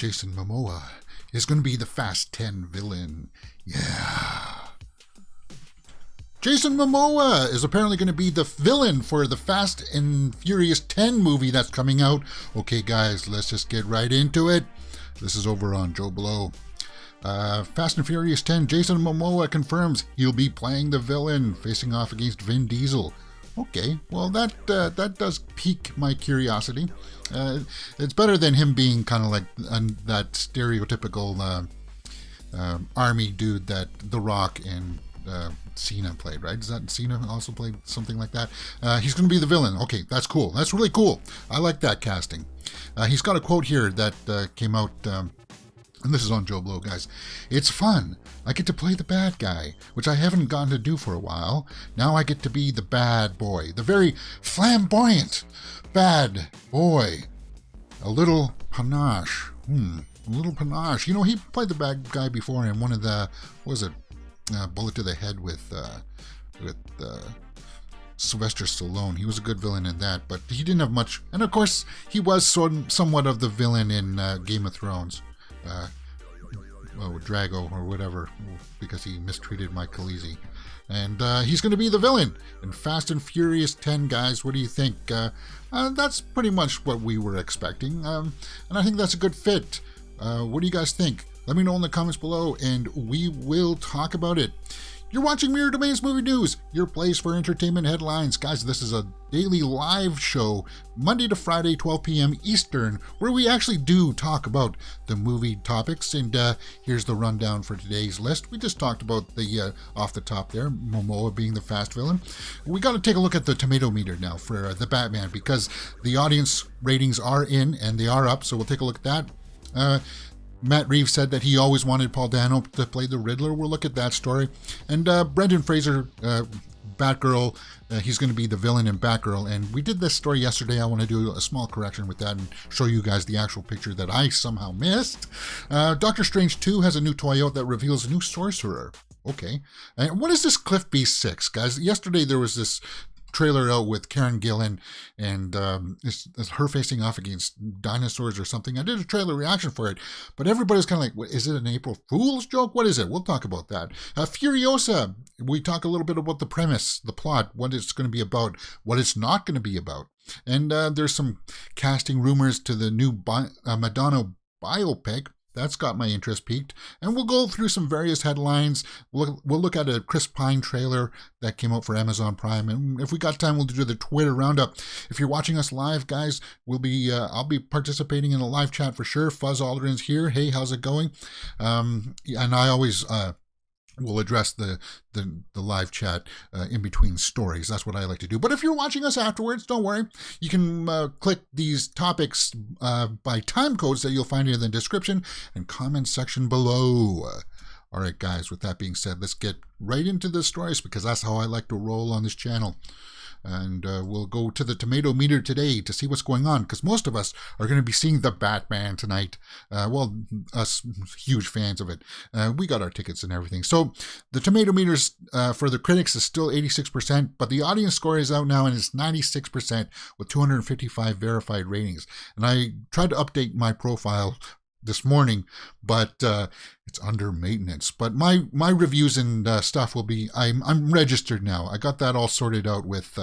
Jason Momoa is going to be the Fast 10 villain. Yeah. Jason Momoa is apparently going to be the villain for the Fast and Furious 10 movie that's coming out. Okay, guys, let's just get right into it. This is over on Joe Blow. Fast and Furious 10, Jason Momoa confirms he'll be playing the villain, facing off against Vin Diesel. Okay, well, that does pique my curiosity. It's better than him being kind of like that stereotypical army dude that The Rock and Cena played, right? Does that Cena also played something like that? He's going to be the villain. Okay, that's cool. That's really cool. I like that casting. He's got a quote here that came out, and this is on Joe Blow, guys. It's fun. I get to play the bad guy, which I haven't gotten to do for a while. Now I get to be the bad boy, the very flamboyant bad boy. A little panache. A little panache. You know, he played the bad guy before in one of the, what was it? Bullet to the Head with Sylvester Stallone. He was a good villain in that, but he didn't have much. And of course, he was somewhat of the villain in Game of Thrones. Drago or whatever, because he mistreated Mike Khaleesi. And he's going to be the villain in Fast and Furious 10, guys. What do you think? That's pretty much what we were expecting. And I think that's a good fit. What do you guys think? Let me know in the comments below, and we will talk about it. You're watching Mirror Domains Movie News, your place for entertainment headlines. Guys, this is a daily live show, Monday to Friday, 12 p.m. Eastern, where we actually do talk about the movie topics. And here's the rundown for today's list. We just talked about the, off the top there, Momoa being the fast villain. We got to take a look at the Tomatometer now for the Batman, because the audience ratings are in and they are up, so we'll take a look at that. Matt Reeves said that he always wanted Paul Dano to play the Riddler. We'll look at that story. And Brendan Fraser, Batgirl, he's going to be the villain in Batgirl. And we did this story yesterday. I want to do a small correction with that and show you guys the actual picture that I somehow missed. Doctor Strange 2 has a new toy out that reveals a new sorcerer. Okay. And what is this Cliff Beast 6, guys? Yesterday there was this trailer out with Karen Gillan, and it's her facing off against dinosaurs or something. I did a trailer reaction for it, but everybody's kind of like, what, is it an April Fool's joke? What is it? We'll talk about that. Furiosa, we talk a little bit about the premise, the plot, what it's going to be about, what it's not going to be about. And there's some casting rumors to the new Madonna Biopic. That's got my interest piqued. And we'll go through some various headlines. We'll look at a Chris Pine trailer that came out for Amazon Prime. And if we got time, we'll do the Twitter roundup. If you're watching us live, guys, I'll be participating in a live chat for sure. Fuzz Aldrin's here. Hey, how's it going? And I always we'll address the live chat in between stories. That's what I like to do. But if you're watching us afterwards, don't worry. You can click these topics by time codes that you'll find in the description and comment section below. All right, guys, with that being said, let's get right into the stories, because that's how I like to roll on this channel. And we'll go to the tomato meter today to see what's going on, because most of us are going to be seeing the Batman tonight. Well, us huge fans of it. We got our tickets and everything. So the tomato meters for the critics is still 86%, but the audience score is out now and it's 96% with 255 verified ratings. And I tried to update my profile this morning, but it's under maintenance. But my reviews and stuff will be, I'm registered now. I got that all sorted out with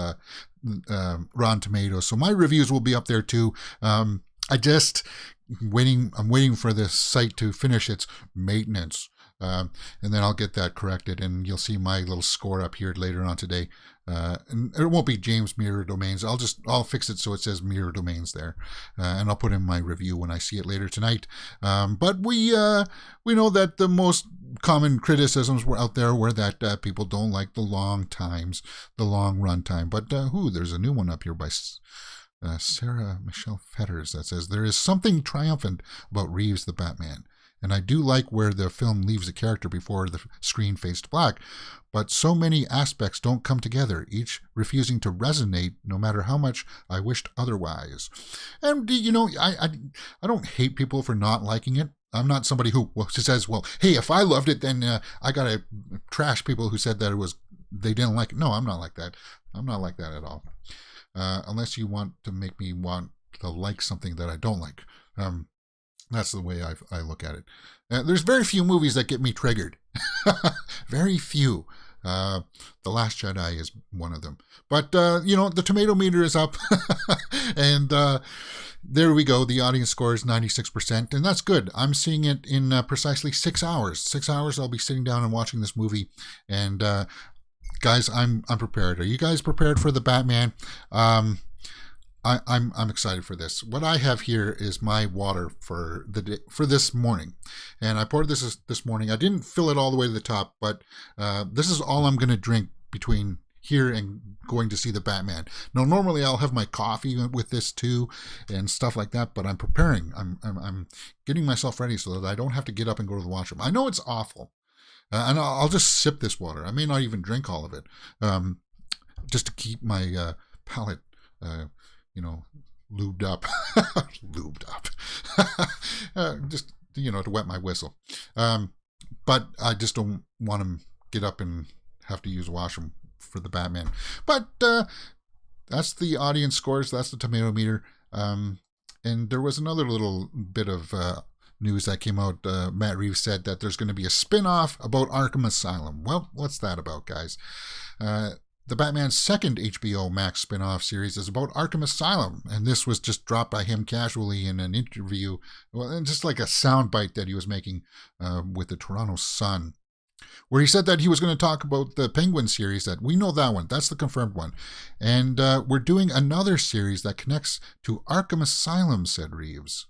Rotten Tomatoes, so my reviews will be up there too. I'm waiting for this site to finish its maintenance, and then I'll get that corrected, and you'll see my little score up here later on today. And it won't be James Mirror Domains. I'll fix it so it says Mirror Domains there, and I'll put in my review when I see it later tonight. But we know that the most common criticisms were out there were that people don't like the long times, the long run time. But there's a new one up here by Sarah Michelle Fetters that says there is something triumphant about Reeves the Batman. And I do like where the film leaves the character before the screen fades to black, but so many aspects don't come together, each refusing to resonate no matter how much I wished otherwise. And, you know, I don't hate people for not liking it. I'm not somebody who says, well, hey, if I loved it, then I got to trash people who said that they didn't like it. No, I'm not like that. I'm not like that at all. Unless you want to make me want to like something that I don't like. That's the way I look at it. There's very few movies that get me triggered. Very few. The Last Jedi is one of them. But, the tomato meter is up. And there we go. The audience score is 96%. And that's good. I'm seeing it in precisely 6 hours. 6 hours I'll be sitting down and watching this movie. And guys, I'm prepared. Are you guys prepared for the Batman? I'm excited for this. What I have here is my water for the day, for this morning, and I poured this morning. I didn't fill it all the way to the top, but this is all I'm going to drink between here and going to see the Batman. Now, normally I'll have my coffee with this too, and stuff like that. But I'm preparing. I'm getting myself ready so that I don't have to get up and go to the washroom. I know it's awful, and I'll just sip this water. I may not even drink all of it, just to keep my palate. Lubed up. Lubed up. Just, to wet my whistle. But I just don't want to get up and have to use a washroom for the Batman. But that's the audience scores. That's the tomato meter. And there was another little bit of news that came out. Matt Reeves said that there's going to be a spin-off about Arkham Asylum. Well, what's that about, guys? The Batman's second HBO Max spin-off series is about Arkham Asylum, and this was just dropped by him casually in an interview, well, just like a soundbite that he was making with the Toronto Sun, where he said that he was going to talk about the Penguin series. That we know that one, that's the confirmed one, and we're doing another series that connects to Arkham Asylum, said Reeves.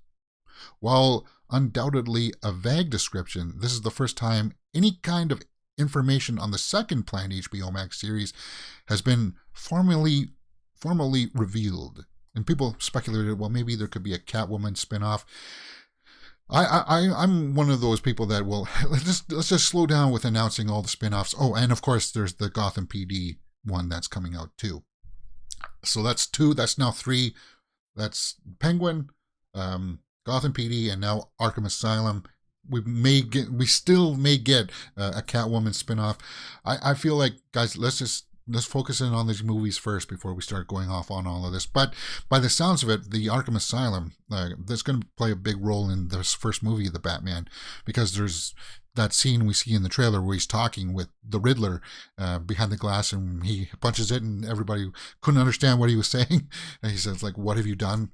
While undoubtedly a vague description, this is the first time any kind of information on the second planned HBO Max series has been formally revealed. And people speculated, well, maybe there could be a Catwoman spinoff. I'm one of those people that will let's just slow down with announcing all the spinoffs. Oh, and of course there's the Gotham PD one that's coming out too. So that's 2. That's now 3. That's Penguin, Gotham PD, and now Arkham Asylum. We still may get a Catwoman spinoff. I feel like, guys, let's focus in on these movies first before we start going off on all of this. But by the sounds of it, the Arkham Asylum, that's going to play a big role in this first movie of the Batman, because there's that scene we see in the trailer where he's talking with the Riddler behind the glass, and he punches it, and everybody couldn't understand what he was saying. And he says, like, "What have you done?"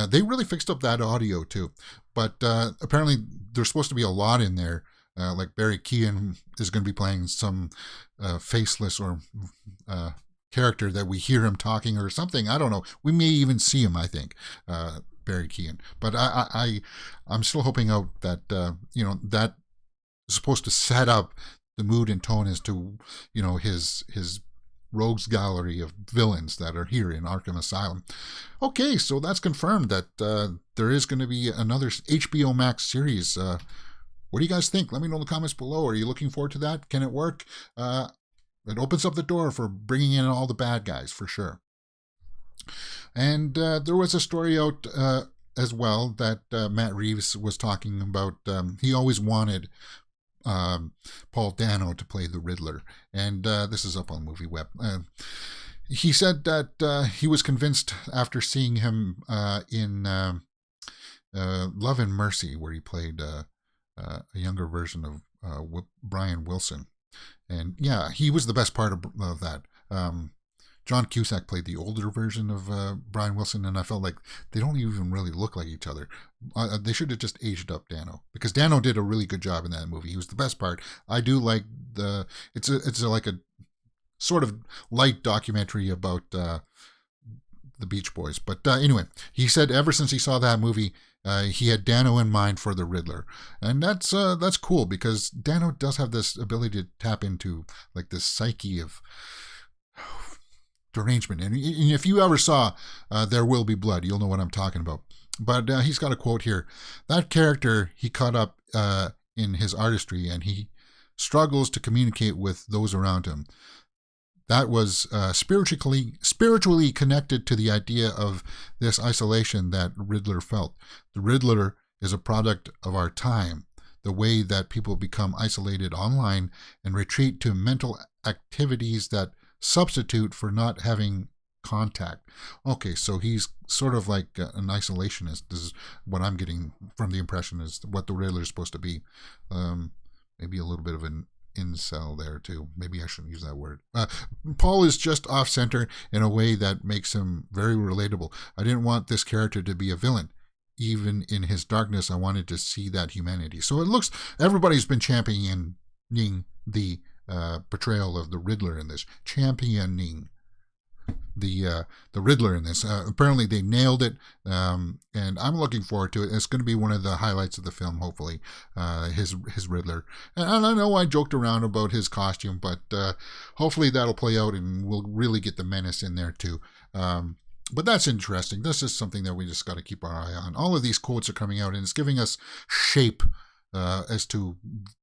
They really fixed up that audio too. But apparently there's supposed to be a lot in there. Like Barry Keoghan is going to be playing some faceless or character that we hear him talking or something. I don't know. We may even see him, I think, Barry Keoghan. But I'm still hoping out that, that is supposed to set up the mood and tone as to, his rogues gallery of villains that are here in Arkham Asylum. Okay, so that's confirmed that there is going to be another HBO Max series. What do you guys think? Let me know in the comments below. Are you looking forward to that? Can it work? It opens up the door for bringing in all the bad guys, for sure. And there was a story out as well that Matt Reeves was talking about. He always wanted Paul Dano to play the Riddler, and this is up on MovieWeb. He said that he was convinced after seeing him in Love and Mercy, where he played a younger version of Brian Wilson, and yeah, he was the best part of that. John Cusack played the older version of Brian Wilson, and I felt like they don't even really look like each other. They should have just aged up Dano, because Dano did a really good job in that movie. He was the best part. I do like it's like a sort of light documentary about the Beach Boys. But anyway, he said ever since he saw that movie, he had Dano in mind for the Riddler, and that's cool, because Dano does have this ability to tap into like this psyche of derangement. And if you ever saw There Will Be Blood, you'll know what I'm talking about. But he's got a quote here. That character he caught up in his artistry, and he struggles to communicate with those around him. That was spiritually connected to the idea of this isolation that Riddler felt. The Riddler is a product of our time, the way that people become isolated online and retreat to mental activities that substitute for not having contact. Okay, so he's sort of like an isolationist. This is what I'm getting from the impression is what the Riddler is supposed to be. Maybe a little bit of an incel there too. Maybe I shouldn't use that word. Paul is just off center in a way that makes him very relatable. I didn't want this character to be a villain. Even in his darkness, I wanted to see that humanity. So it looks, everybody's been championing the portrayal of the Riddler in this. Championing the Riddler in this. Apparently they nailed it, and I'm looking forward to it. It's going to be one of the highlights of the film, hopefully, his Riddler. And I know I joked around about his costume, but hopefully that'll play out and we'll really get the menace in there too. But that's interesting. This is something that we just got to keep our eye on. All of these quotes are coming out, and it's giving us shape as to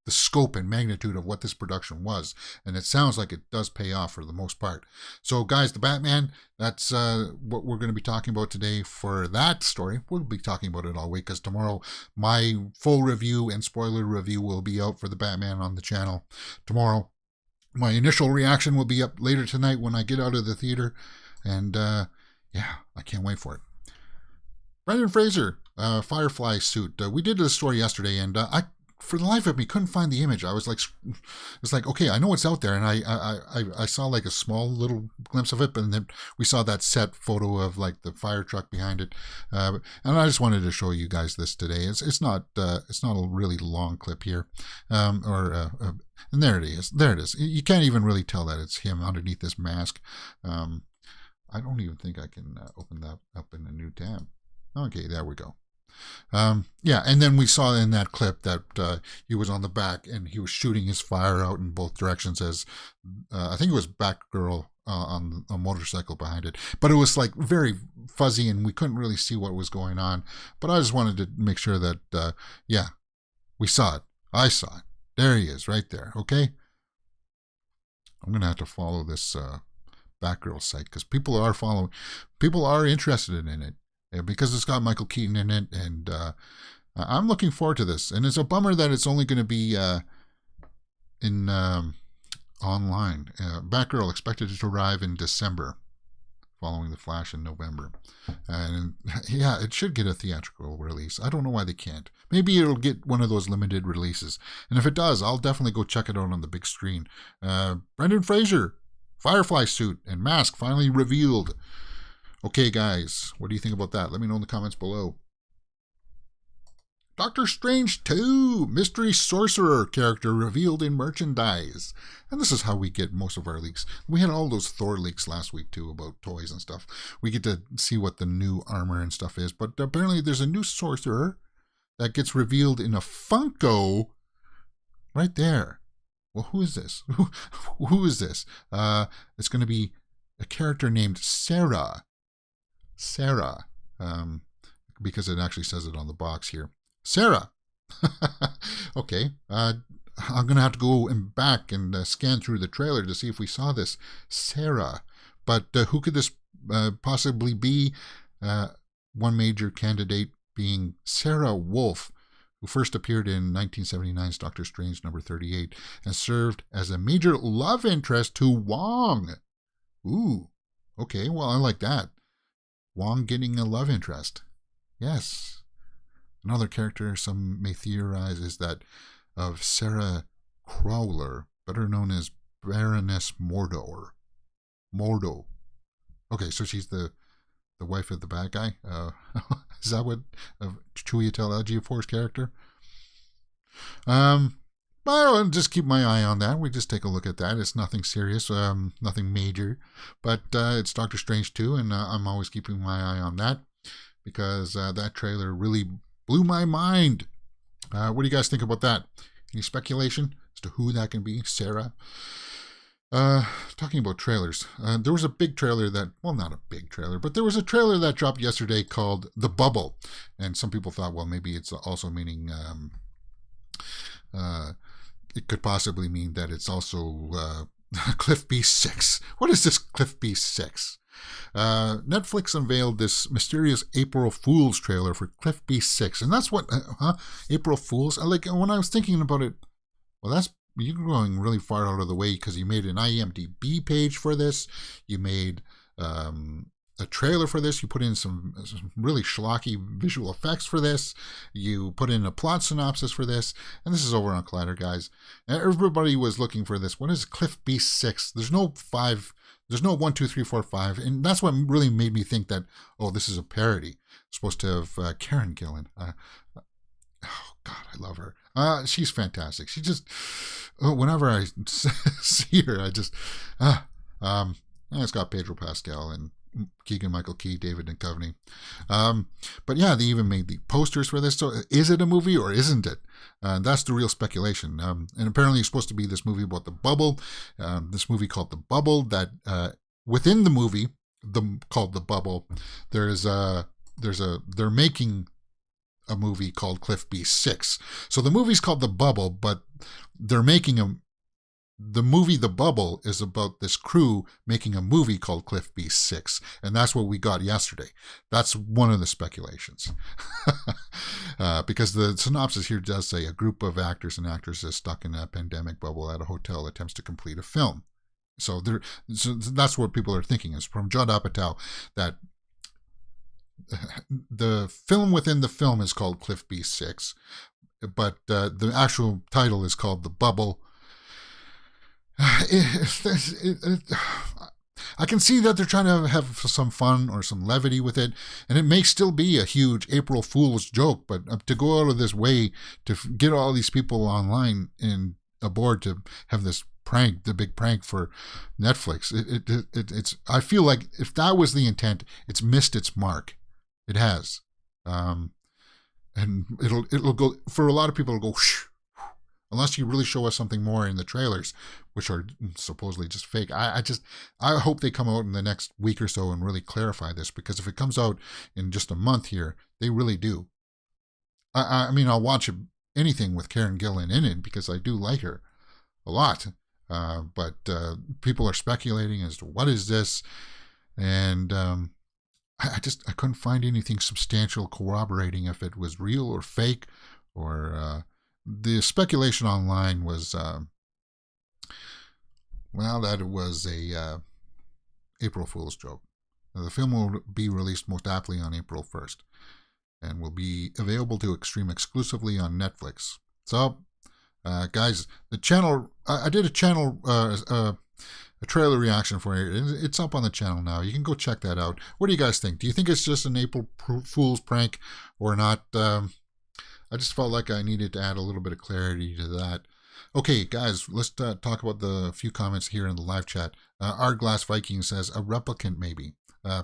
the scope and magnitude of what this production was. And it sounds like it does pay off for the most part. So, guys, the Batman, that's what we're going to be talking about today for that story. We'll be talking about it all week because tomorrow my full review and spoiler review will be out for the Batman on the channel tomorrow. My initial reaction will be up later tonight when I get out of the theater. And, yeah, I can't wait for it. Brendan Fraser, Firefly suit. We did this story yesterday, and I, for the life of me, couldn't find the image. I was like, it's like, okay, I know it's out there, and I saw like a small little glimpse of it, but then we saw that set photo of like the fire truck behind it, and I just wanted to show you guys this today. It's not a really long clip here, and there it is. There it is. You can't even really tell that it's him underneath this mask. I don't even think I can open that up in a new tab. Okay, there we go. Yeah, and then we saw in that clip that he was on the back and he was shooting his fire out in both directions as, I think it was Batgirl on a motorcycle behind it. But it was like very fuzzy and we couldn't really see what was going on. But I just wanted to make sure that, yeah, we saw it. I saw it. There he is right there, okay? I'm going to have to follow this Batgirl site because people are interested in it. Because it's got Michael Keaton in it, and I'm looking forward to this. And it's a bummer that it's only going to be in online. Batgirl expected to arrive in December, following The Flash in November. And yeah, it should get a theatrical release. I don't know why they can't. Maybe it'll get one of those limited releases. And if it does, I'll definitely go check it out on the big screen. Brendan Fraser, Firefly suit and mask finally revealed. Okay, guys, what do you think about that? Let me know in the comments below. Doctor Strange 2, Mystery Sorcerer character revealed in merchandise. And this is how we get most of our leaks. We had all those Thor leaks last week, too, about toys and stuff. We get to see what the new armor and stuff is. But apparently there's a new sorcerer that gets revealed in a Funko right there. Well, who is this? Who is this? It's going to be a character named Sarah. Because it actually says it on the box here. Sarah. Okay. I'm going to have to go back and scan through the trailer to see if we saw this. Sarah. But who could this possibly be? One major candidate being Sarah Wolf, who first appeared in 1979's Doctor Strange number 38 and served as a major love interest to Wong. Ooh. Okay, well, I like that. Wong getting a love interest. Yes. Another character some may theorize is that of Sarah Crowler, better known as Baroness Mordo. Okay, so she's the wife of the bad guy? Is that what Chiwetel Ejiofor's character? I'll just keep my eye on that. We just take a look at that. It's nothing serious, nothing major. But it's Doctor Strange 2, and I'm always keeping my eye on that because that trailer really blew my mind. What do you guys think about that? Any speculation as to who that can be? Sarah? Talking about trailers, there was a big trailer that, well, not a big trailer, but there was a trailer that dropped yesterday called The Bubble. And some people thought, well, maybe it's also meaning... it could possibly mean that it's also Cliff B6. What is this Cliff B6? Netflix unveiled this mysterious April Fool's trailer for Cliff B6. And that's what, April Fool's? Like, when I was thinking about it, well, that's, you're going really far out of the way because you made an IMDb page for this. You made a trailer for this. You put in some really schlocky visual effects for this. You put in a plot synopsis for this. And this is over on Collider, guys. And everybody was looking for this. What is Cliff Beast 6? There's no 5. There's no 1, 2, 3, 4, 5. And that's what really made me think that, oh, this is a parody. It's supposed to have Karen Gillan. Oh, God, I love her. She's fantastic. She just, whenever I see her, I just, it's got Pedro Pascal and Keegan-Michael Key, David Duchovny. But yeah, they even made the posters for this. So is it a movie or isn't it? That's the real speculation. And apparently it's supposed to be this movie about the bubble, this movie called The Bubble, that within the movie called The Bubble, they're making a movie called Cliff Beast 6. So the movie's called The Bubble, but they're making the movie The Bubble is about this crew making a movie called Cliff Beast 6. And that's what we got yesterday. That's one of the speculations. Because the synopsis here does say a group of actors and actresses stuck in a pandemic bubble at a hotel attempts to complete a film. So that's what people are thinking, is from Judd Apatow, that the film within the film is called Cliff Beast 6, but the actual title is called The Bubble. I can see that they're trying to have some fun or some levity with it, and it may still be a huge April Fool's joke, but to go out of this way to get all these people online and aboard to have this prank, the big prank for Netflix, it's. I feel like if that was the intent, it's missed its mark. It has, and it'll go for a lot of people. It'll go whoosh, unless you really show us something more in the trailers, which are supposedly just fake. I hope they come out in the next week or so and really clarify this, because if it comes out in just a month here, they really do. I mean, I'll watch anything with Karen Gillan in it because I do like her a lot. But people are speculating as to what is this, and I couldn't find anything substantial corroborating if it was real or fake, or the speculation online was, that it was a April Fool's joke. Now, the film will be released most aptly on April 1st and will be available to stream exclusively on Netflix. So, guys, the channel, I did a channel, a trailer reaction for it. It's up on the channel now. You can go check that out. What do you guys think? Do you think it's just an April Fool's prank or not? I just felt like I needed to add a little bit of clarity to that. Okay, guys, let's talk about the few comments here in the live chat. Our Glass Viking says, a replicant maybe.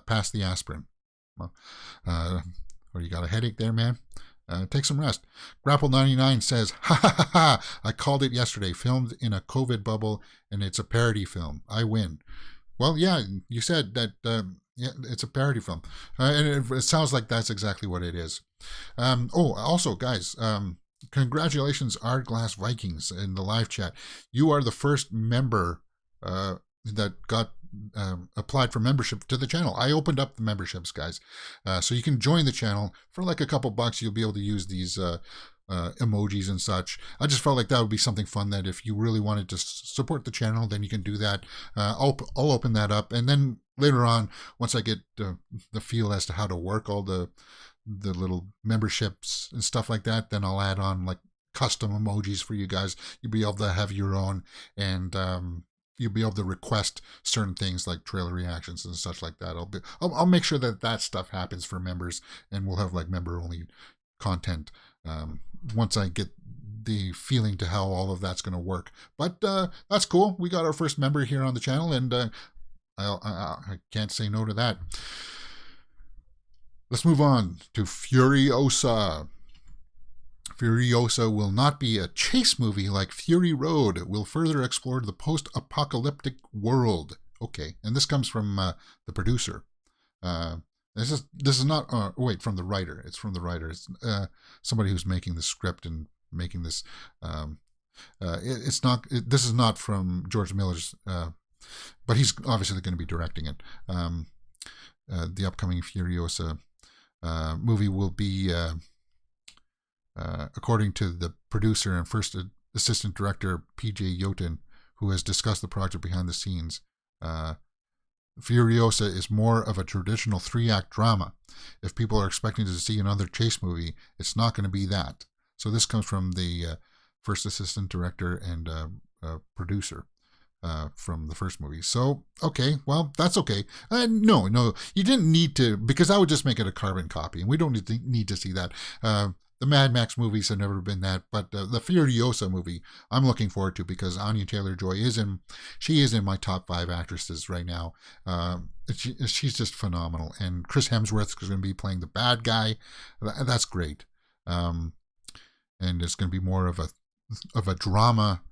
Pass the aspirin. Or you got a headache there, man? Take some rest. Grapple99 says, ha ha ha ha, I called it yesterday, filmed in a COVID bubble, and it's a parody film. I win. Well, yeah, you said that it's a parody film. And it sounds like that's exactly what it is. Also, guys, congratulations, Our Glass Vikings in the live chat. You are the first member that got applied for membership to the channel. I opened up the memberships, guys, so you can join the channel for like a couple bucks. You'll be able to use these emojis and such. I just felt like that would be something fun, that if you really wanted to support the channel, then you can do that. I'll open that up, and then later on, once I get the feel as to how to work all the little memberships and stuff like that, then I'll add on like custom emojis for you guys. You'll be able to have your own, and you'll be able to request certain things like trailer reactions and such like that. I'll make sure that stuff happens for members, and we'll have like member only content once I get the feeling to how all of that's going to work. But that's cool. We got our first member here on the channel, and I can't say no to that. Let's move on to Furiosa. Furiosa will not be a chase movie like Fury Road. It will further explore the post-apocalyptic world. Okay, and this comes from the producer. This is not from the writer. It's from the writer. It's somebody who's making the script and making this. This is not from George Miller's, but he's obviously going to be directing it. The upcoming Furiosa movie will be, according to the producer and first assistant director, P.J. Yotin, who has discussed the project behind the scenes. Furiosa is more of a traditional 3-act drama. If people are expecting to see another chase movie, it's not going to be that. So this comes from the first assistant director and producer from the first movie. So, okay, well, that's okay. No, you didn't need to, because I would just make it a carbon copy, and we don't need to see that. The Mad Max movies have never been that, but the Furiosa movie, I'm looking forward to, because Anya Taylor-Joy is in my top 5 actresses right now. She's just phenomenal, and Chris Hemsworth is going to be playing the bad guy. That's great, and it's going to be more of a drama.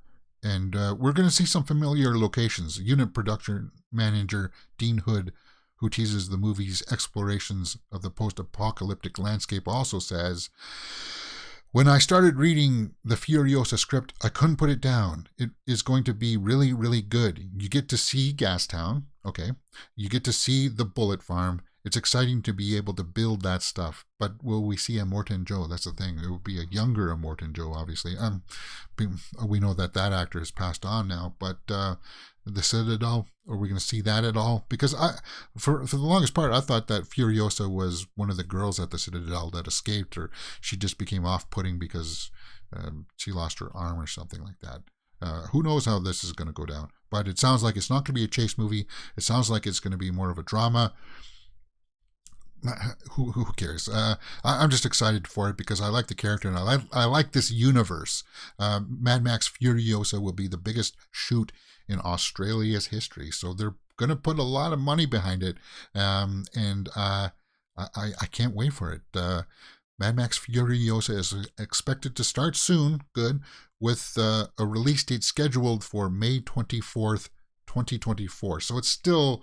And we're going to see some familiar locations. Unit production manager Dean Hood, who teases the movie's explorations of the post-apocalyptic landscape, also says, "When I started reading the Furiosa script, I couldn't put it down. It is going to be really, really good. You get to see Gastown, okay? You get to see the Bullet Farm. It's exciting to be able to build that stuff. But will we see Immortan Joe? That's the thing. It will be a younger Immortan Joe, obviously. We know that actor has passed on now. But the Citadel, are we going to see that at all? Because for the longest part, I thought that Furiosa was one of the girls at the Citadel that escaped, or she just became off-putting because she lost her arm or something like that. Who knows how this is going to go down? But it sounds like it's not going to be a chase movie. It sounds like it's going to be more of a drama. Who cares? I'm just excited for it because I like the character and I like this universe. Mad Max Furiosa will be the biggest shoot in Australia's history, so they're going to put a lot of money behind it, and I can't wait for it. Mad Max Furiosa is expected to start soon, good, with a release date scheduled for May 24th, 2024. So it's still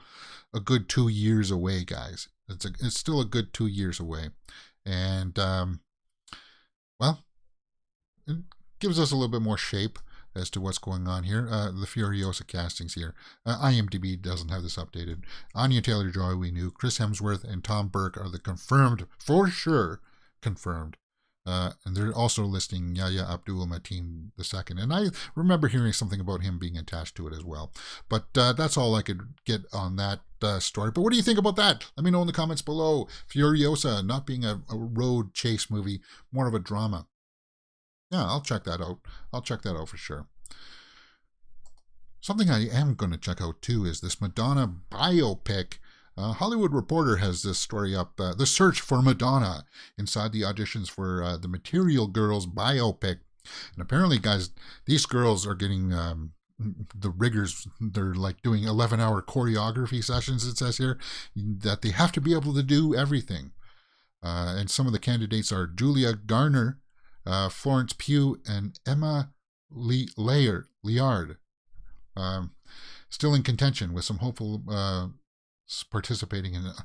a good 2 years away, guys. It's still a good 2 years away. And, well, it gives us a little bit more shape as to what's going on here. The Furiosa castings here. IMDb doesn't have this updated. Anya Taylor-Joy, we knew. Chris Hemsworth and Tom Burke are the confirmed, for sure, confirmed. And they're also listing Yahya Abdul-Mateen II. And I remember hearing something about him being attached to it as well. But that's all I could get on that story. But what do you think about that? Let me know in the comments below. Furiosa not being a road chase movie, more of a drama. Yeah, I'll check that out. I'll check that out for sure. Something I am going to check out too is this Madonna Biopic. Hollywood Reporter has this story up, the search for Madonna inside the auditions for the Material Girls biopic. And apparently, guys, these girls are getting the riggers. They're like doing 11-hour choreography sessions, it says here, that they have to be able to do everything. And some of the candidates are Julia Garner, Florence Pugh, and Emma Liard. Still in contention with some hopeful participating in it.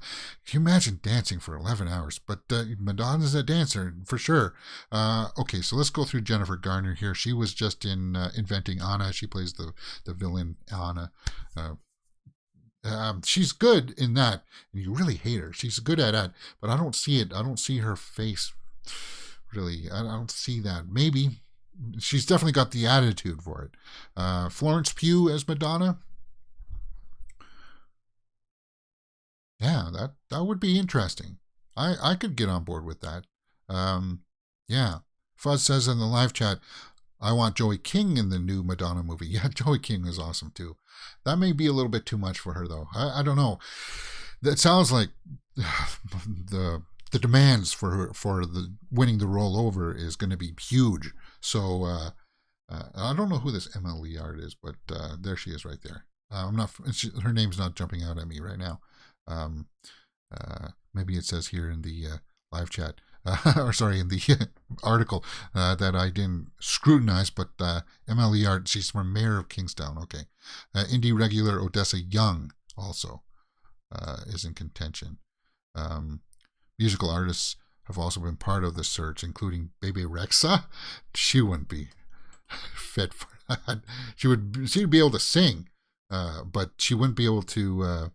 Can you imagine dancing for 11 hours? But Madonna's a dancer for sure. Okay, so let's go through Jennifer Garner here. She was just in Inventing Anna. She plays the villain Anna. She's good in that, and you really hate her. She's good at that, but I don't see it. I don't see her face really. I don't see that. Maybe she's definitely got the attitude for it. Florence Pugh as Madonna. Yeah, that would be interesting. I could get on board with that. Yeah. Fuzz says in the live chat, I want Joey King in the new Madonna movie. Yeah, Joey King is awesome too. That may be a little bit too much for her though. I don't know. That sounds like the demands for her, for the winning the role over is going to be huge. So I don't know who this Emma Liard is, but there she is right there. Her name's not jumping out at me right now. Maybe it says here in the live chat, or sorry, in the article that I didn't scrutinize, but Emma Liard, she's from Mayor of Kingstown. Okay. Indie regular Odessa Young also is in contention. Musical artists have also been part of the search, including Bebe Rexha. She wouldn't be fit for that. She'd be able to sing, but she wouldn't be able to.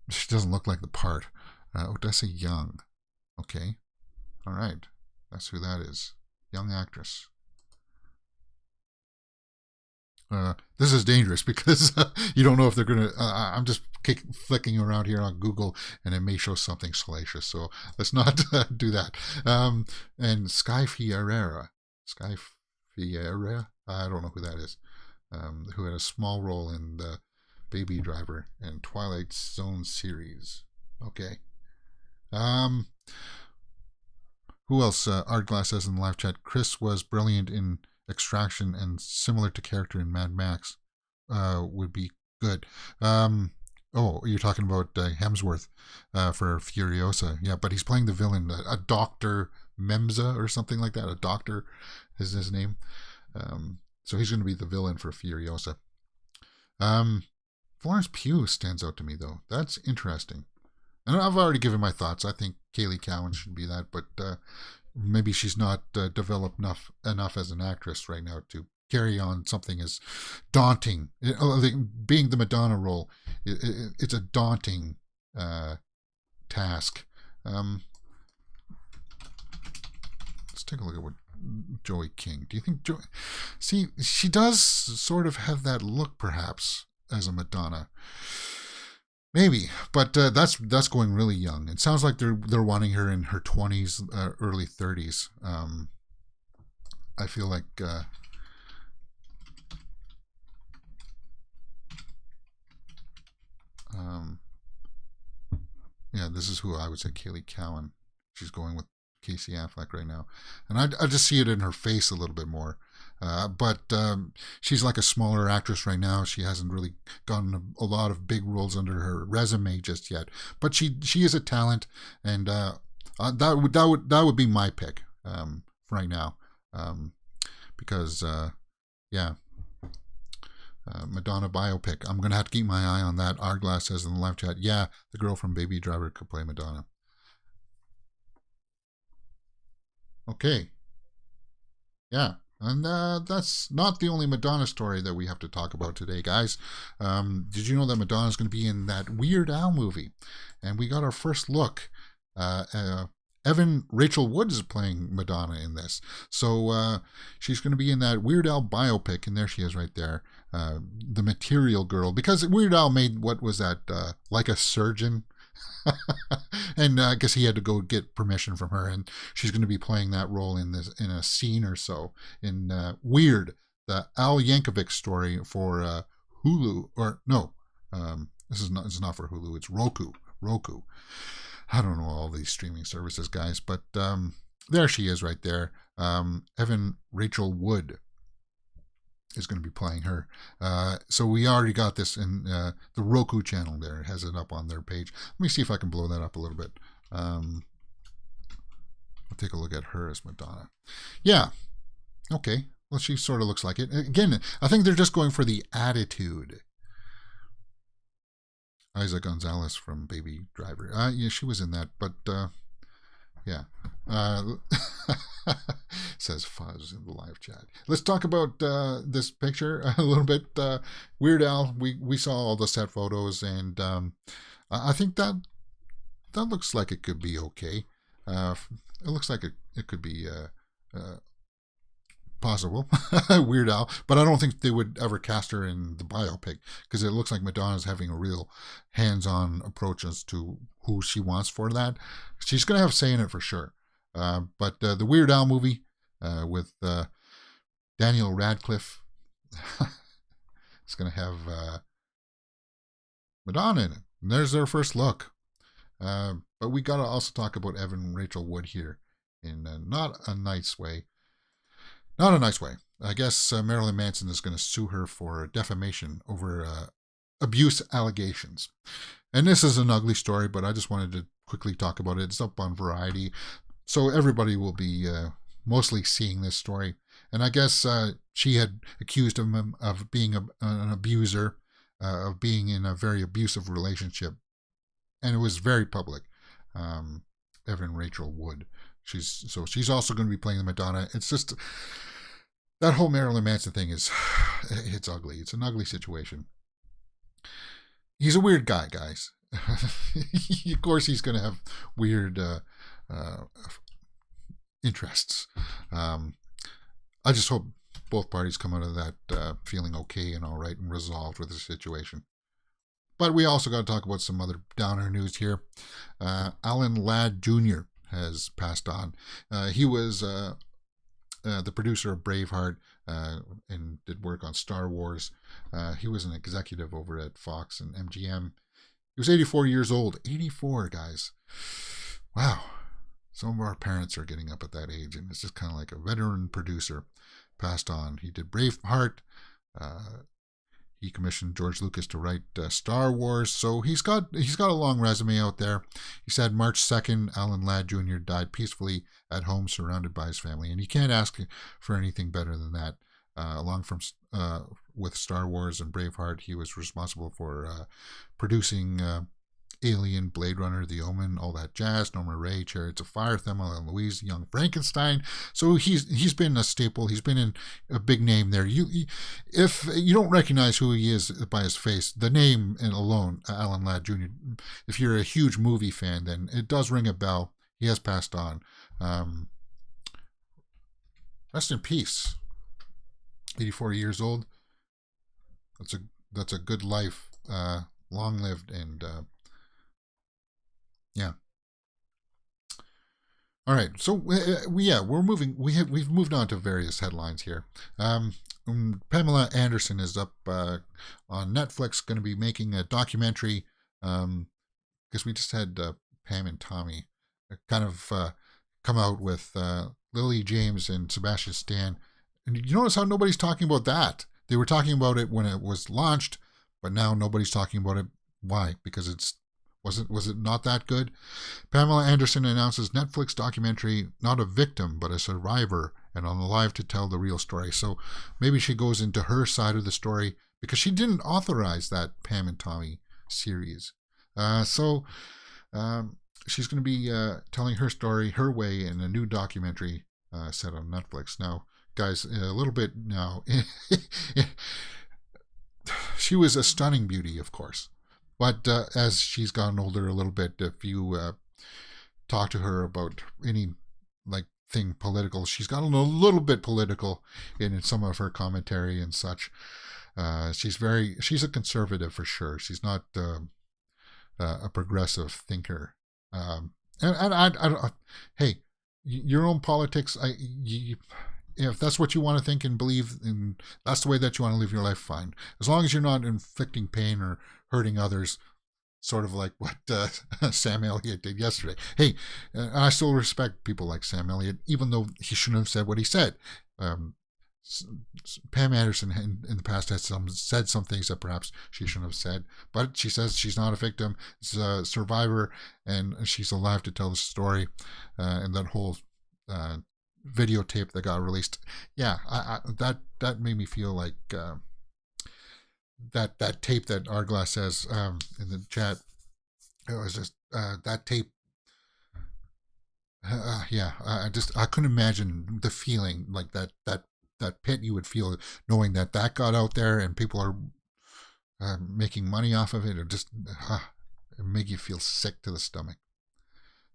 She doesn't look like the part. Odessa Young. Okay. All right. That's who that is. Young actress. this is dangerous because you don't know if they're going to. I'm just flicking around here on Google and it may show something salacious. So let's not do that. And Sky Fiera. I don't know who that is. Who had a small role in the Baby Driver and Twilight Zone series. Okay. Who else? Art Glass says in the live chat, Chris was brilliant in Extraction and similar to character in Mad Max. Would be good. You're talking about Hemsworth for Furiosa. Yeah, but he's playing the villain, a Dr. Memza or something like that. A doctor is his name. So he's going to be the villain for Furiosa. Florence Pugh stands out to me, though. That's interesting. And I've already given my thoughts. I think Kaylee Cowan should be that, but maybe she's not developed enough as an actress right now to carry on something as daunting. Being the Madonna role, it's a daunting task. Let's take a look at what Joey King. Do you think Joey... See, she does sort of have that look, perhaps, as a Madonna. Maybe, but that's going really young. It sounds like they're wanting her in her 20s, early 30s. I feel like this is who I would say, Kaylee Cowan. She's going with Casey Affleck right now, and I just see it in her face a little bit more. But she's like a smaller actress right now. She hasn't really gotten a lot of big roles under her resume just yet. But she is a talent, and that would be my pick right now, because Madonna Biopic. I'm gonna have to keep my eye on that. Arglass says in the live chat, yeah, the girl from Baby Driver could play Madonna. Okay. Yeah. And that's not the only Madonna story that we have to talk about today, guys. Did you know that Madonna's going to be in that Weird Al movie? And we got our first look. Rachel Wood is playing Madonna in this. So she's going to be in that Weird Al biopic, and there she is right there. The Material Girl. Because Weird Al made, what was that, Like a Surgeon? And I guess he had to go get permission from her, and she's going to be playing that role in a scene or so in Weird, the Al Yankovic story for Hulu, or no, it's not for Hulu, it's Roku. I don't know all these streaming services, guys, but there she is right there. Rachel Wood is going to be playing her. So we already got this in the Roku channel there. It has it up on their page. Let me see if I can blow that up a little bit. I'll take a look at her as Madonna. Yeah. Okay. Well, she sort of looks like it. Again, I think they're just going for the attitude. Isa Gonzalez from Baby Driver. Yeah, she was in that, but yeah. Says Fuzz in the live chat. Let's talk about this picture a little bit. Weird Al, we saw all the set photos, and I think that looks like it could be okay. It looks like it could be possible. Weird Al, but I don't think they would ever cast her in the biopic, because it looks like Madonna's having a real hands-on approach as to who she wants for that. She's going to have a say in it for sure. But the Weird Al movie with Daniel Radcliffe, it's going to have Madonna in it. And there's their first look. But we got to also talk about Rachel Wood here in not a nice way. Not a nice way. I guess Marilyn Manson is going to sue her for defamation over abuse allegations. And this is an ugly story, but I just wanted to quickly talk about it. It's up on Variety, so everybody will be mostly seeing this story. And I guess she had accused him of being an abuser, of being in a very abusive relationship. And it was very public. Rachel Wood. She's also going to be playing the Madonna. It's just, that whole Marilyn Manson thing it's ugly. It's an ugly situation. He's a weird guy, guys. Of course, he's going to have weird interests. I just hope both parties come out of that feeling okay and all right and resolved with the situation. But we also got to talk about some other downer news here. Alan Ladd Jr. has passed on. He was the producer of Braveheart and did work on Star Wars. He was an executive over at Fox and MGM. He was 84 years old. 84, guys. Wow. Some of our parents are getting up at that age, and it's just kind of like a veteran producer passed on. He did Braveheart. He commissioned George Lucas to write Star Wars, so he's got a long resume out there. He said March 2nd, Alan Ladd Jr. died peacefully at home, surrounded by his family, and you can't ask for anything better than that. With Star Wars and Braveheart, he was responsible for producing Alien, Blade Runner, The Omen, all that jazz, Norma Ray, Chariots of Fire, Thelma and Louise, Young Frankenstein. So he's been a staple. He's been in a big name there. If you don't recognize who he is by his face, the name alone, Alan Ladd Jr., if you're a huge movie fan, then it does ring a bell. He has passed on. Rest in peace. 84 years old. That's a good life. Long lived and yeah. All right. So we're moving. We've moved on to various headlines here. Pamela Anderson is up on Netflix, going to be making a documentary. Because we just had Pam and Tommy kind of come out with Lily James and Sebastian Stan. And you notice how nobody's talking about that? They were talking about it when it was launched, but now nobody's talking about it. Why? Because was it not that good? Pamela Anderson announces Netflix documentary, not a victim, but a survivor, and on the live to tell the real story. So maybe she goes into her side of the story because she didn't authorize that Pam and Tommy series. So she's going to be telling her story her way in a new documentary set on Netflix. Now, guys, a little bit now. She was a stunning beauty, of course. But as she's gotten older a little bit, if you talk to her about any thing political, she's gotten a little bit political in some of her commentary and such. She's a conservative for sure. She's not a progressive thinker. Hey, your own politics. If that's what you want to think and believe, and that's the way that you want to live your life, fine. As long as you're not inflicting pain or hurting others, sort of like what Sam Elliott did yesterday. Hey, I still respect people like Sam Elliott, even though he shouldn't have said what he said. Pam Anderson in the past has said some things that perhaps she shouldn't have said, but she says she's not a victim, she's a survivor, and she's alive to tell the story. And that whole videotape that got released, yeah, that made me feel like that tape that Arglass says in the chat, it was just that tape. I couldn't imagine the feeling like that pit you would feel knowing that got out there and people are making money off of it. It just it make you feel sick to the stomach.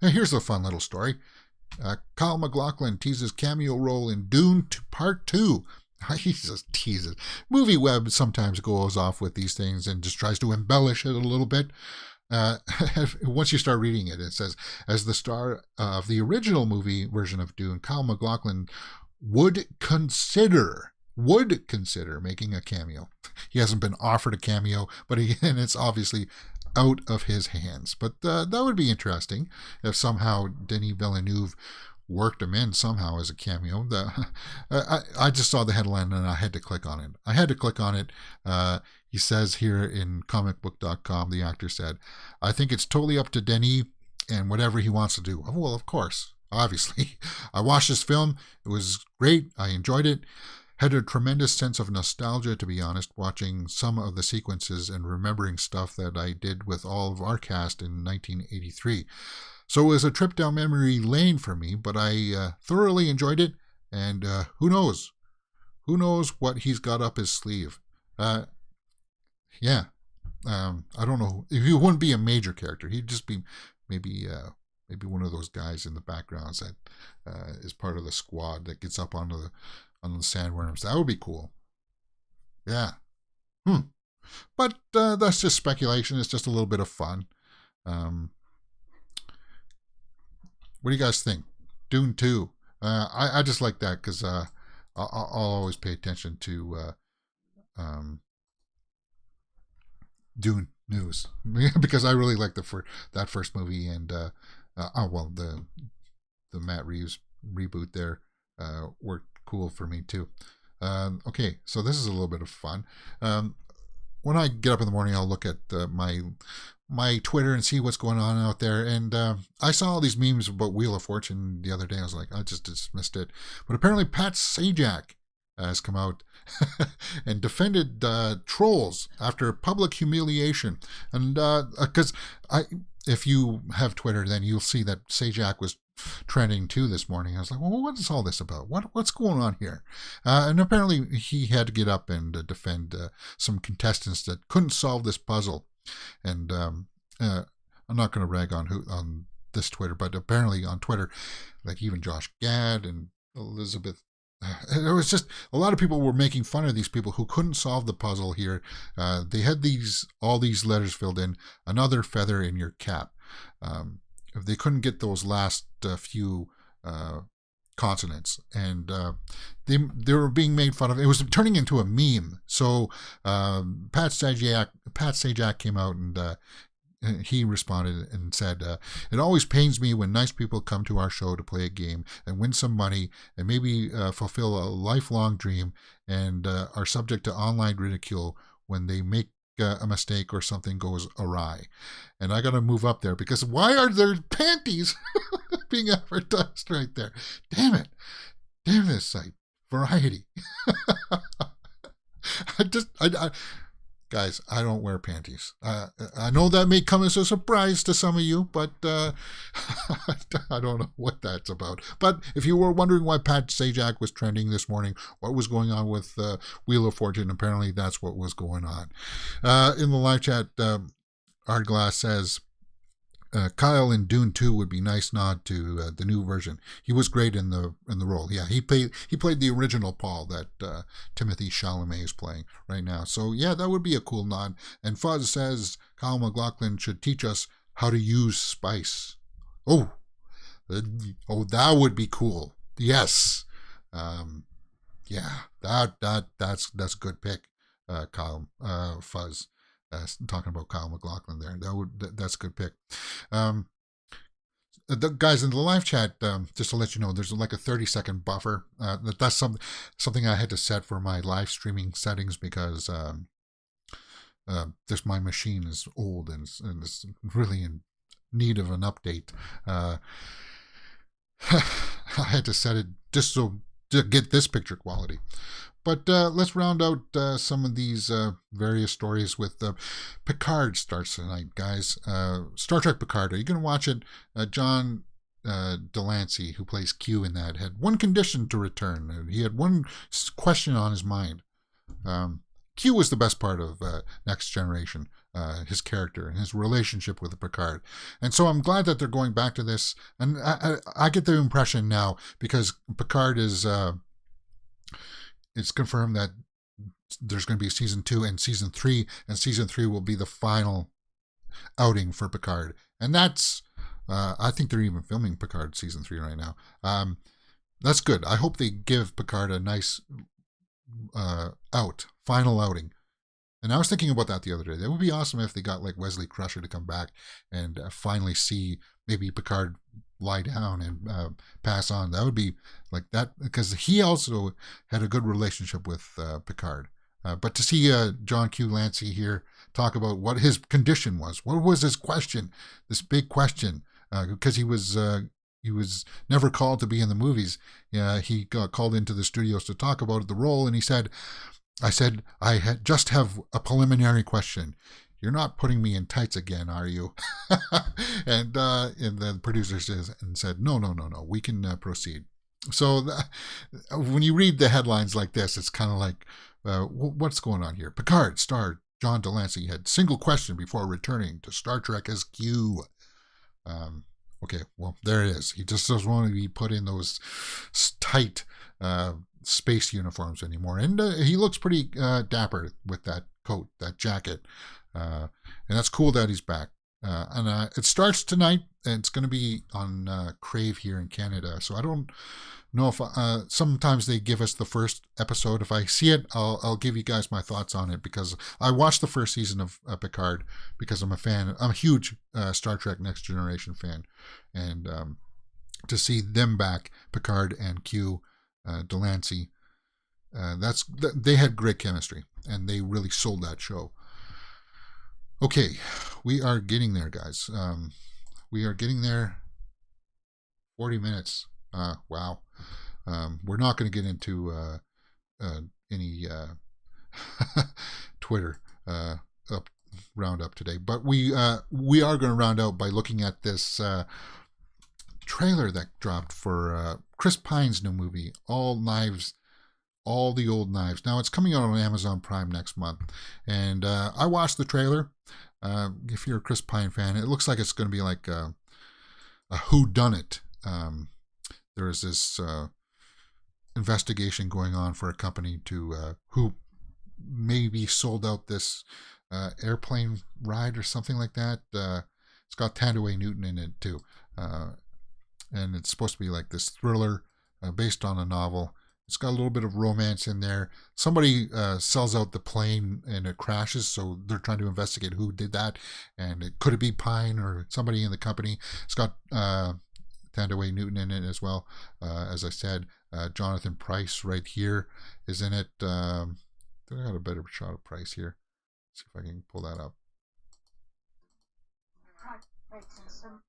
Now here's a fun little story. Kyle MacLachlan teases cameo role in Dune Part 2. He just teases. Movie Web sometimes goes off with these things and just tries to embellish it a little bit. Once you start reading it, it says, as the star of the original movie version of Dune, Kyle MacLachlan would consider making a cameo. He hasn't been offered a cameo, and it's obviously out of his hands. But that would be interesting if somehow Denis Villeneuve worked him in somehow as a cameo. I just saw the headline and I had to click on it. He says here in comicbook.com, the actor said, I think it's totally up to Denis and whatever he wants to do. Well, of course, obviously. I watched this film. It was great. I enjoyed it. Had a tremendous sense of nostalgia, to be honest, watching some of the sequences and remembering stuff that I did with all of our cast in 1983. So it was a trip down memory lane for me, but I thoroughly enjoyed it. And who knows what he's got up his sleeve. I don't know. He wouldn't be a major character. He'd just be maybe one of those guys in the backgrounds that is part of the squad that gets up onto on the sandworms. That would be cool. Yeah. But that's just speculation. It's just a little bit of fun. What do you guys think? Dune 2. I just like that because I'll always pay attention to Dune news because I really like that first movie, and the Matt Reeves reboot there worked cool for me too. Okay, so this is a little bit of fun. When I get up in the morning, I'll look at my Twitter and see what's going on out there. And I saw all these memes about Wheel of Fortune the other day. I was like, I just dismissed it. But apparently Pat Sajak has come out and defended trolls after public humiliation. And because if you have Twitter, then you'll see that Sajak was trending too this morning. I was like, well, what is all this about? What's going on here? And apparently he had to get up and defend some contestants that couldn't solve this puzzle. And I'm not going to rag on this Twitter, but apparently on Twitter, like even Josh Gad and Elizabeth, there was just a lot of people were making fun of these people who couldn't solve the puzzle here. They had all these letters filled in, another feather in your cap. If they couldn't get those last few consonants, and they were being made fun of. It was turning into a meme. So Pat Sajak came out and he responded and said, it always pains me when nice people come to our show to play a game and win some money and maybe fulfill a lifelong dream and are subject to online ridicule when they make a mistake or something goes awry. And I got to move up there because why are there panties being advertised right there? Damn it. Damn this site. Variety. Guys, I don't wear panties. I know that may come as a surprise to some of you, but I don't know what that's about. But if you were wondering why Pat Sajak was trending this morning, what was going on with Wheel of Fortune, apparently that's what was going on. In the live chat, Art Glass says, Kyle in Dune 2 would be nice nod to the new version. He was great in the role. Yeah, he played the original Paul that Timothy Chalamet is playing right now. So yeah, that would be a cool nod. And Fuzz says Kyle Maclachlan should teach us how to use spice. Oh, that would be cool. Yes, yeah, that's a good pick, Kyle. Fuzz. Talking about Kyle Maclachlan there. That's a good pick. The guys in the live chat, just to let you know, there's like a 30-second buffer. That's something I had to set for my live streaming settings because my machine is old and it's really in need of an update. I had to set it just so to get this picture quality. But let's round out some of these various stories with Picard starts tonight, guys. Star Trek Picard. Are you going to watch it? John Delancey, who plays Q in that, had one condition to return. He had one question on his mind. Q was the best part of Next Generation, his character and his relationship with Picard. And so I'm glad that they're going back to this. And I get the impression now, because Picard is... it's confirmed that there's going to be season 2 and season 3, and season 3 will be the final outing for Picard. And that's, I think they're even filming Picard season 3 right now. That's good. I hope they give Picard a nice final outing. And I was thinking about that the other day. That would be awesome if they got like Wesley Crusher to come back and finally see maybe Picard lie down and pass on. That would be like that, because he also had a good relationship with Picard. But to see John Q. Lancey here talk about what his condition was, what was his question, this big question, because he was never called to be in the movies. He got called into the studios to talk about the role, and he said, I just have a preliminary question. You're not putting me in tights again, are you? and the producer said, no, we can proceed. So when you read the headlines like this, it's kind of like, what's going on here? Picard star John Delancey had single question before returning to Star Trek as Q. Okay, well, there it is. He just doesn't want to be put in those tight space uniforms anymore. And he looks pretty dapper with that coat, that jacket. And that's cool that he's back. And it starts tonight, and it's going to be on Crave here in Canada. So I don't know if sometimes they give us the first episode. If I see it, I'll give you guys my thoughts on it, because I watched the first season of Picard because I'm a fan. I'm a huge Star Trek Next Generation fan, and to see them back, Picard and Q, Delancey, they had great chemistry, and they really sold that show. Okay, we are getting there, guys. We are getting there. 40 minutes. Wow. We're not going to get into any Twitter roundup today, but we are going to round out by looking at this trailer that dropped for Chris Pine's new movie, All the Old Knives. Now, it's coming out on Amazon Prime next month, and I watched the trailer. If you're a Chris Pine fan, it looks like it's going to be like a whodunit. There is this investigation going on for a company who maybe sold out this airplane ride or something like that. It's got Tandaway Newton in it too, and it's supposed to be like this thriller based on a novel. It's got a little bit of romance in there. Somebody sells out the plane and it crashes, so they're trying to investigate who did that. And could it be Pine or somebody in the company? It's got Tandaway Newton in it as well. As I said, Jonathan Pryce right here is in it. I got a better shot of Pryce here. Let's see if I can pull that up.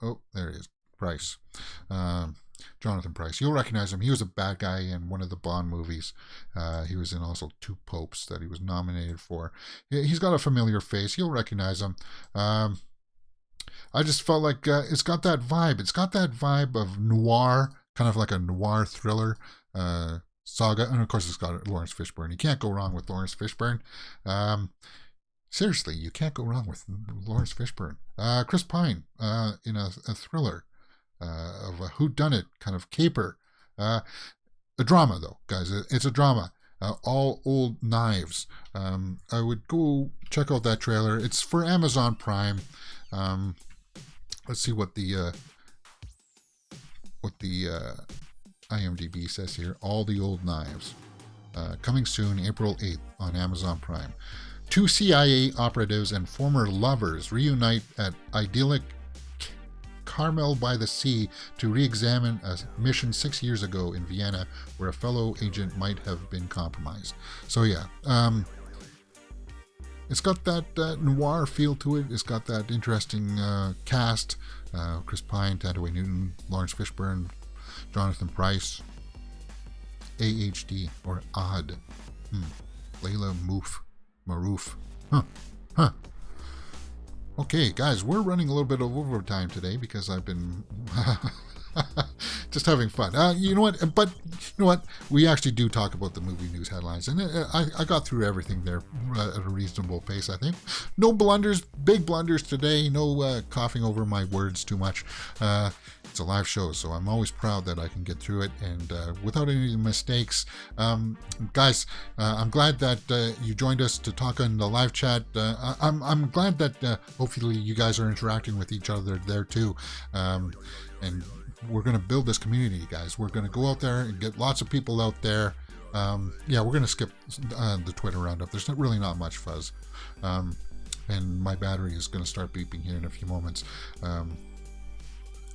Oh, there he is. Pryce. Jonathan Pryce. You'll recognize him. He was a bad guy in one of the Bond movies. He was in also Two Popes that he was nominated for. He's got a familiar face. You'll recognize him. I just felt like it's got that vibe. It's got that vibe of noir, kind of like a noir thriller saga. And of course, it's got Lawrence Fishburne. You can't go wrong with Lawrence Fishburne. Seriously, you can't go wrong with Lawrence Fishburne. Chris Pine in a thriller. Of a whodunit kind of caper. A drama, though, guys. It's a drama. All Old Knives. I would go check out that trailer. It's for Amazon Prime. Let's see what the IMDb says here. All the Old Knives. Coming soon, April 8th on Amazon Prime. 2 CIA operatives and former lovers reunite at idyllic Carmel by the Sea to re-examine a mission 6 years ago in Vienna where a fellow agent might have been compromised. So yeah, it's got that noir feel to it. It's got that interesting cast. Chris Pine, Tandaway Newton, Lawrence Fishburne, Jonathan Pryce, AHD or Odd, Layla Maroof. Huh. Okay, guys, we're running a little bit of overtime today because I've been just having fun. You know what? But you know what? We actually do talk about the movie news headlines, and I got through everything there at a reasonable pace, I think. No blunders, big blunders today. No coughing over my words too much. It's a live show, so I'm always proud that I can get through it and without any mistakes. Guys, I'm glad that you joined us to talk on the live chat. I'm glad that hopefully you guys are interacting with each other there too. And we're going to build this community, guys. We're going to go out there and get lots of people out there. Yeah, we're going to skip the Twitter roundup. There's really not much fuzz. And my battery is going to start beeping here in a few moments.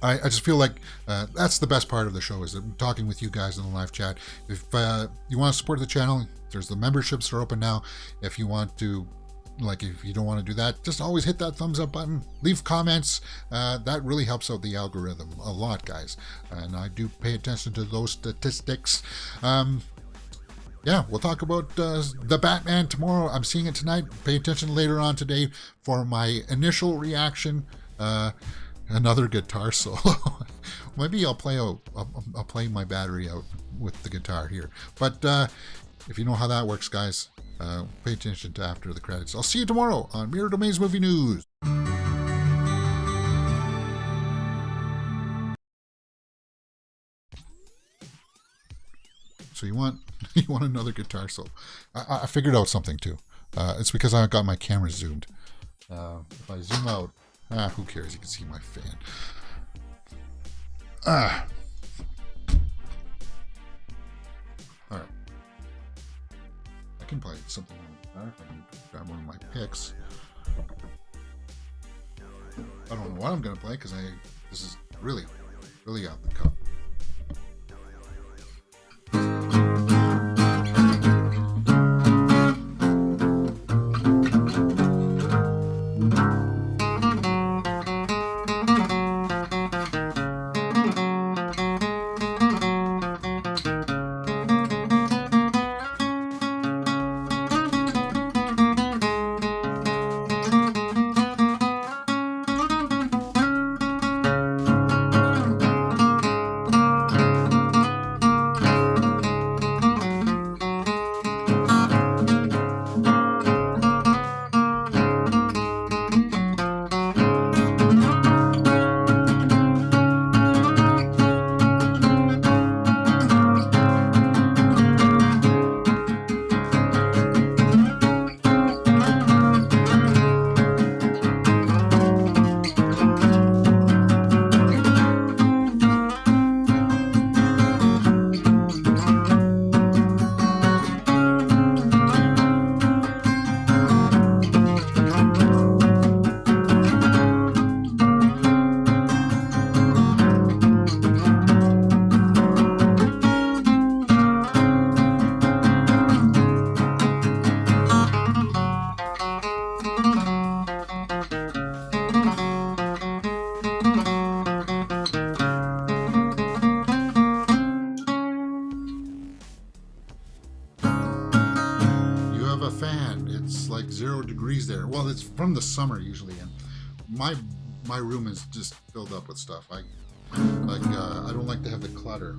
I just feel like that's the best part of the show, is talking with you guys in the live chat. If you want to support the channel, there's the memberships that are open now. If you want to, if you don't want to do that, just always hit that thumbs up button. Leave comments. That really helps out the algorithm a lot, guys. And I do pay attention to those statistics. Yeah, we'll talk about the Batman tomorrow. I'm seeing it tonight. Pay attention later on today for my initial reaction. Another guitar solo. Maybe I'll play my battery out with the guitar here. But if you know how that works, guys, pay attention to after the credits. I'll see you tomorrow on Mirror Domains Movie News. So you want another guitar solo. I figured out something too. It's because I got my camera zoomed. If I zoom out, who cares? You can see my fan. Alright. I can play something on the back. I can grab one of my picks. I don't know what I'm going to play because this is really, really out the cup. Like 0 degrees there. Well, it's from the summer usually, and my room is just filled up with stuff. I don't like to have the clutter,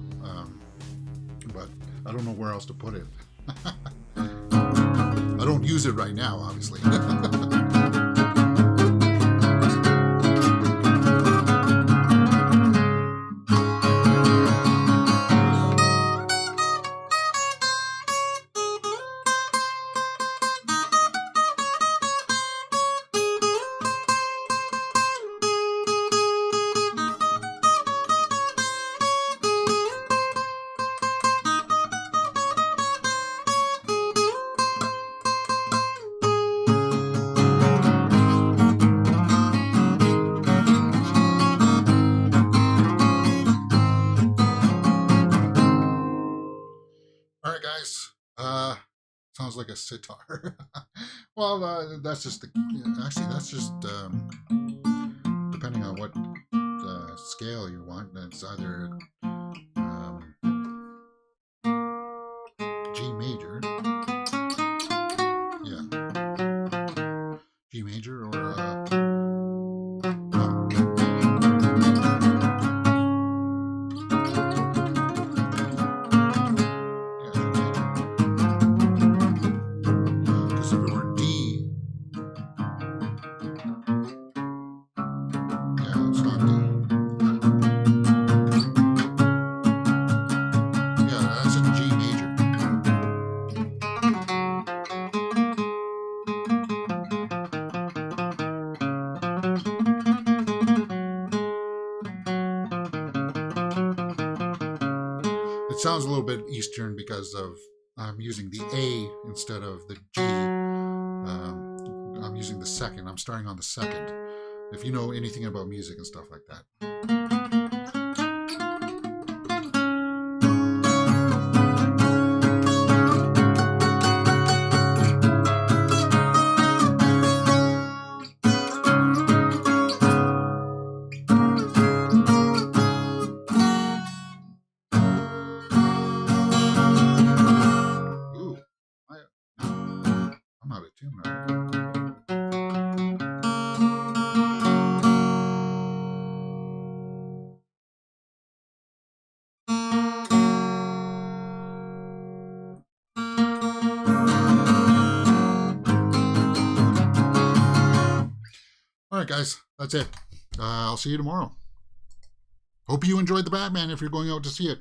but I don't know where else to put it. I don't use it right now, obviously. Sounds like a sitar. Well, that's just actually that's just depending on what scale you want. It's either G major, G major, or it sounds a little bit Eastern because of I'm using the A instead of the G. I'm using the second. I'm starting on the second. If you know anything about music and stuff like that. Alright guys, that's it. I'll see you tomorrow. Hope you enjoyed the Batman if you're going out to see it.